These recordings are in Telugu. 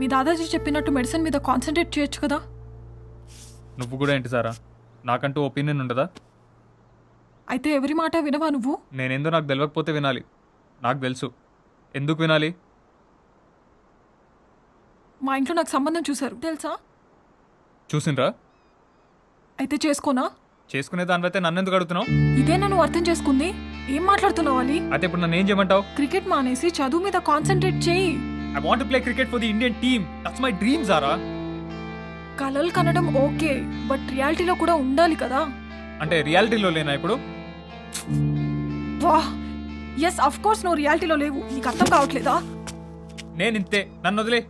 మీ దాదాజీ చెప్పినట్టు మెడిసిన్ మీద కాన్సన్ట్రేట్ చేయొచ్చు కదా. నువ్వు కూడా ఏంటి సారా, నాకంటూ ఒపీనియన్ ఉండదా? అయితే ఎవరి మాట వినవా నువ్వు? నేనేందో నాకు తెలియకపోతే వినాలి. నాకు తెలుసు ఎందుకు వినాలి. మా ఇంట్లో నాకు సంబంధం చూశారు తెలుసా? చూసిండ్రా? అయితే చేసుకోనా? చేసుకునే దానివైతే నన్ను ఎందుకు అడుగుతున్నావు? ఇదే నన్ను అర్థం చేసుకుంది. ఏం మాట్లాడుతున్నావు అలీ? అయితే ఇప్పుడు నన్ను ఏం చేయమంటావు? క్రికెట్ మానేసి చదువు మీద కాన్సన్ట్రేట్ చేయి. I want to play cricket for the Indian team. That's my dream సారా. కలలు కనడం ఓకే, బట్ రియాలిటీలో కూడా ఉండాలి కదా. అంటే రియాలిటీలో లేనా ఇప్పుడు? వాహ్, ఎస్ ఆఫ్ కోర్స్ నువ్వు రియాలిటీలో లేవు. నీకు అర్థం కావట్లేదా? నేను ఇంతే, నన్ను వదిలే.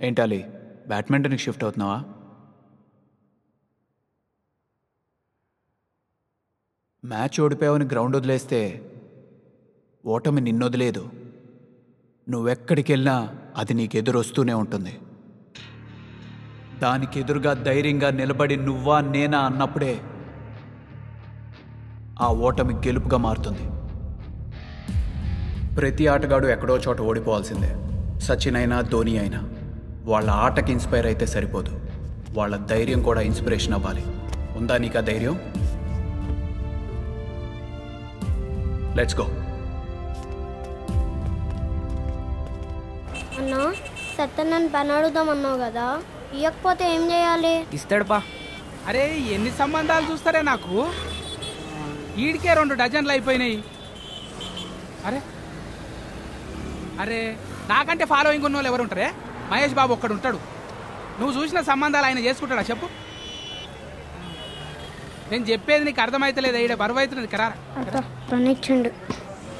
ఏంటాలి, బ్యాడ్మింటన్కి షిఫ్ట్ అవుతున్నావా? మ్యాచ్ ఓడిపోయావని గ్రౌండ్ వదిలేస్తే ఓటమి నిన్నొదిలేదు. నువ్వెక్కడికి వెళ్ళినా అది నీకెదురొస్తూనే ఉంటుంది. దానికి ఎదురుగా ధైర్యంగా నిలబడి నువ్వా నేనా అన్నప్పుడే ఆ ఓటమి గెలుపుగా మారుతుంది. ప్రతి ఆటగాడు ఎక్కడో చోట ఓడిపోవాల్సిందే. సచిన్ అయినా ధోని అయినా వాళ్ళ ఆటకి ఇన్స్పైర్ అయితే సరిపోదు, వాళ్ళ ధైర్యం కూడా ఇన్స్పిరేషన్ అవ్వాలి. ఉందా నీకు ఆ ధైర్యం? Let's go. అన్నా, సత్యన్నని పని అడుగుదామన్నావు కదా, ఇవ్వకపోతే ఏం చేయాలి? ఇస్తాడు పా. అరే ఎన్ని సంబంధాలు చూస్తారే నాకు, ఈడికే 2 డజన్లు అయిపోయినాయి. అరే అరే నాకంటే ఫాలోయింగ్ ఉన్న వాళ్ళు ఎవరు ఉంటారే? మహేష్ బాబు ఒక్కడు ఉంటాడు. నువ్వు చూసిన సంబంధాలు ఆయన చేసుకుంటాడా చెప్పు? నేను చెప్పేది నీకు అర్థమైతలేదు. ఈడ బరువు అవుతున్నది కరా.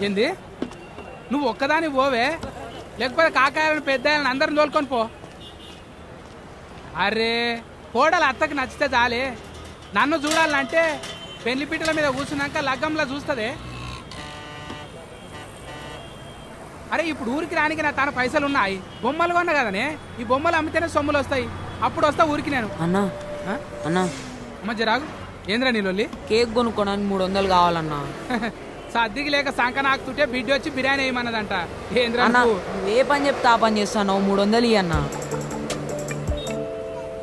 ఏంది నువ్వు ఒక్కదాని పోవే, లేకపోతే కాకాయలను పెద్దాయలను అందరిని తోలుకొని పో. అరే కోడలు అత్తకి నచ్చితే చాలే. నన్ను చూడాలంటే పెళ్లిపీటల మీద కూర్చున్నాక లగ్గంలో చూస్తుంది. అరే ఇప్పుడు ఊరికి రానికి నా తన పైసలు ఉన్నాయి, బొమ్మలు కొన్నా కదనే. ఈ బొమ్మలు అమ్మితేనే సొమ్ములు వస్తాయి, అప్పుడు వస్తా ఊరికి నేను. అన్నా అన్నా మధ్య రాగు. ఏంద్రా నీళ్ళొల్లి? కేక్ కొనుక్కోడానికి 300 కావాలన్నా. సర్దికి లేక సంక నాకుతుంటే బిడ్డ వచ్చి బిర్యానీ వేయమన్నదంట. ఏంద్రా ఏ పని చెప్తే ఆ పని చేస్తాను. 300 ఇయ్యన్నా.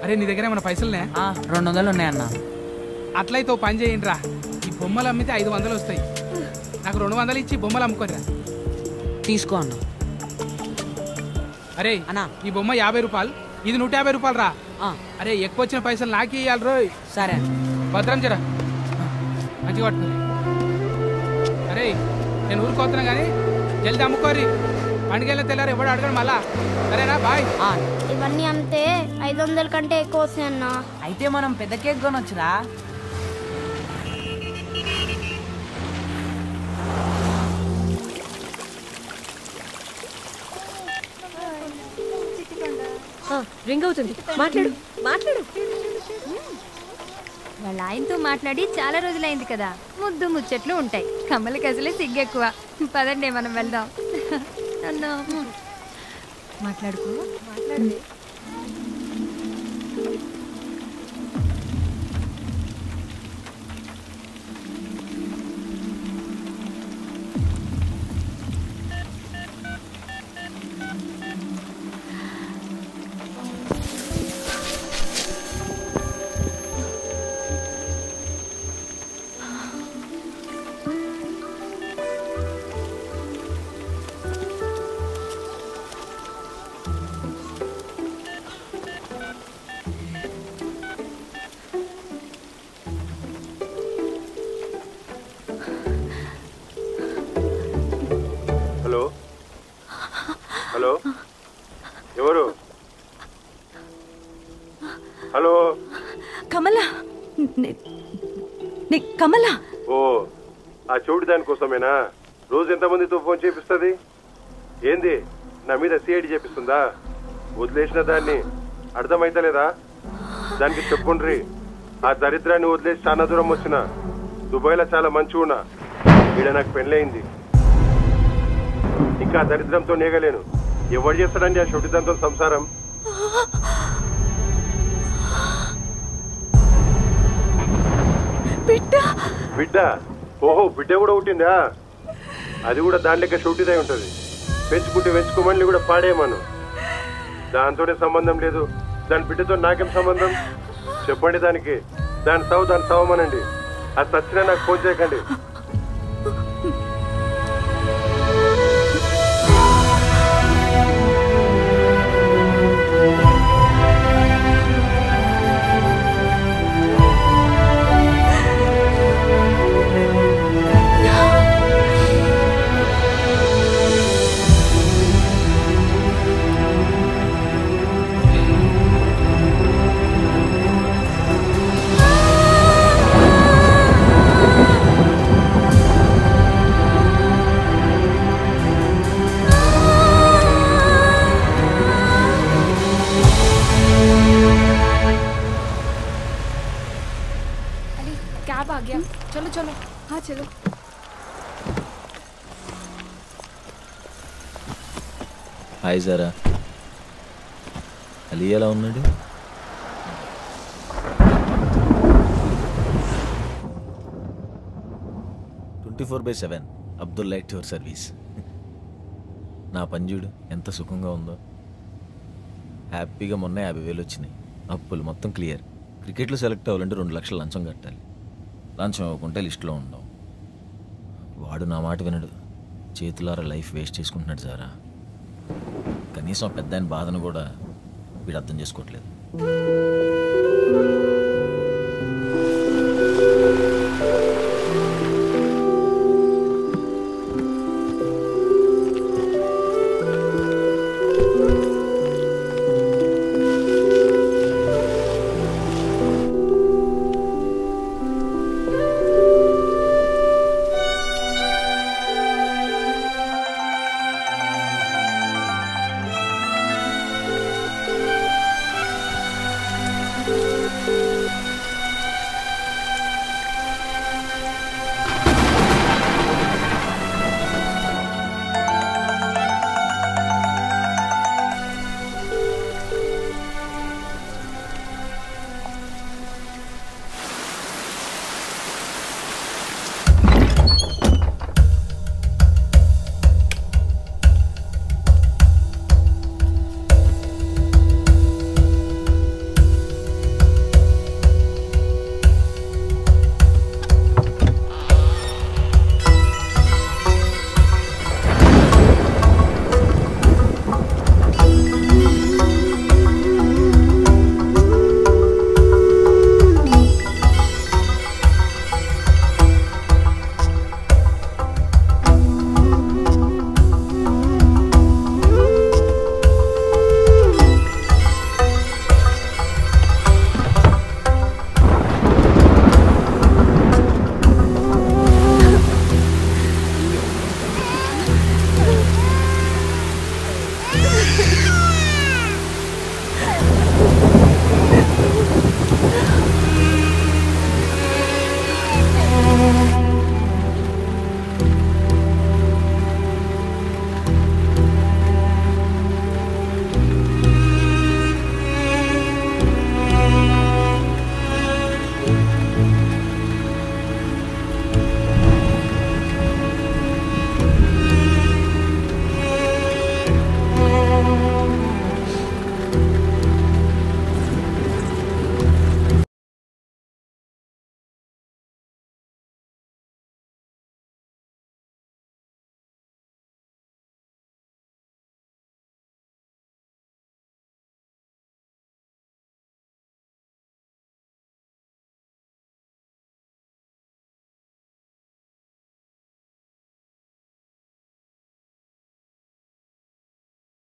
అరే నీ దగ్గర ఏమన్నా పైసలునే? 200 ఉన్నాయన్నా. అట్లయితే ఓ పని చేయండి రా, ఈ బొమ్మలు అమ్మితే 500 వస్తాయి. నాకు 200 ఇచ్చి బొమ్మలు అమ్ముకోరా. తీసుకో అన్న. అరే అన్నా ఈ బొమ్మ 50 రూపాయలు, ఇది 150 రూపాయలు రా. అరే ఎక్కువ వచ్చిన పైసలు నాకే ఇవ్వాలి రోయ్. సరే భద్రం జరా మంచిగా పట్టుకుని. అరే నేను ఊరుకోతున్నా కానీ జల్దీ అమ్ముకోరి, పండుగల తెల్లారు ఎవడు అడగడు మళ్ళా. సరేనా బాయ్. ఇవన్నీ అమ్మితే 500 కంటే ఎక్కువ వస్తాయి అన్న. అయితే మనం పెద్ద కేక్ కొనొచ్చురా. రింగ్ అవుతుంది, మాట్లాడు మాట్లాడు. వాళ్ళ ఆయనతో మాట్లాడి చాలా రోజులైంది కదా, ముద్దు ముచ్చట్లు ఉంటాయి. కమ్మలకి అసలే సిగ్గెక్కువ. పదండి మనం వెళ్దాం. అన్నా మాట్లాడుకో, మాట్లాడు. హలో ఎవరు? హలో కమల కమల. ఓ ఆ చోటు దానికోసమేనా రోజు ఎంతమందితో ఫోన్ చేపిస్తుంది? ఏంది నా మీద సిఐడి చేపిస్తుందా? వదిలేసిన దాన్ని అర్థమైతలేదా? దానికి చెప్పుండ్రి. ఆ దరిద్రాన్ని వదిలేసి చాలా దూరం వచ్చిన దుబాయ్లో చాలా మంచిగా ఉన్నా. ఈడ నాకు పెళ్ళయింది. ఇంకా ఆ దరిద్రంతో నేగలేను. ఎవరు చేస్తాడండి ఆ షొటిదంతో సంసారం? బిడ్డ? ఓహో, బిడ్డ కూడా పుట్టిందా? అది కూడా దాని లెక్క షూటిదై ఉంటుంది. పెంచుకుంటే పెంచుకోమని కూడా పాడేయమను. దాంతోనే సంబంధం లేదు. దాని బిడ్డతో నాకేం సంబంధం? చెప్పండి దానికి. దాని సావమనండి. అది చచ్చినా నాకు ఫోన్ చేయకండి. कैब आ गया, चलो चलो. हाँ चलो. హాయ్ జరా. అలీ ఎలా ఉన్నాడు? "24/7 అబ్దుల్ లైక్ యువర్ సర్వీస్." నా పనిచూడు ఎంత సుఖంగా ఉందో. హ్యాపీగా మొన్న 50,000 వచ్చినాయి. అప్పులు మొత్తం క్లియర్. క్రికెట్లో సెలెక్ట్ అవ్వాలంటే 2 లక్షలు లంచం కట్టాలి. లంచం ఇవ్వకుంటే లిస్టులో ఉండవు. వాడు నా మాట వినడు. చేతులారా లైఫ్ వేస్ట్ చేసుకుంటున్నాడు సారా. కనీసం పెద్ద ఆయన బాధను కూడా వీడు అర్థం చేసుకోవట్లేదు.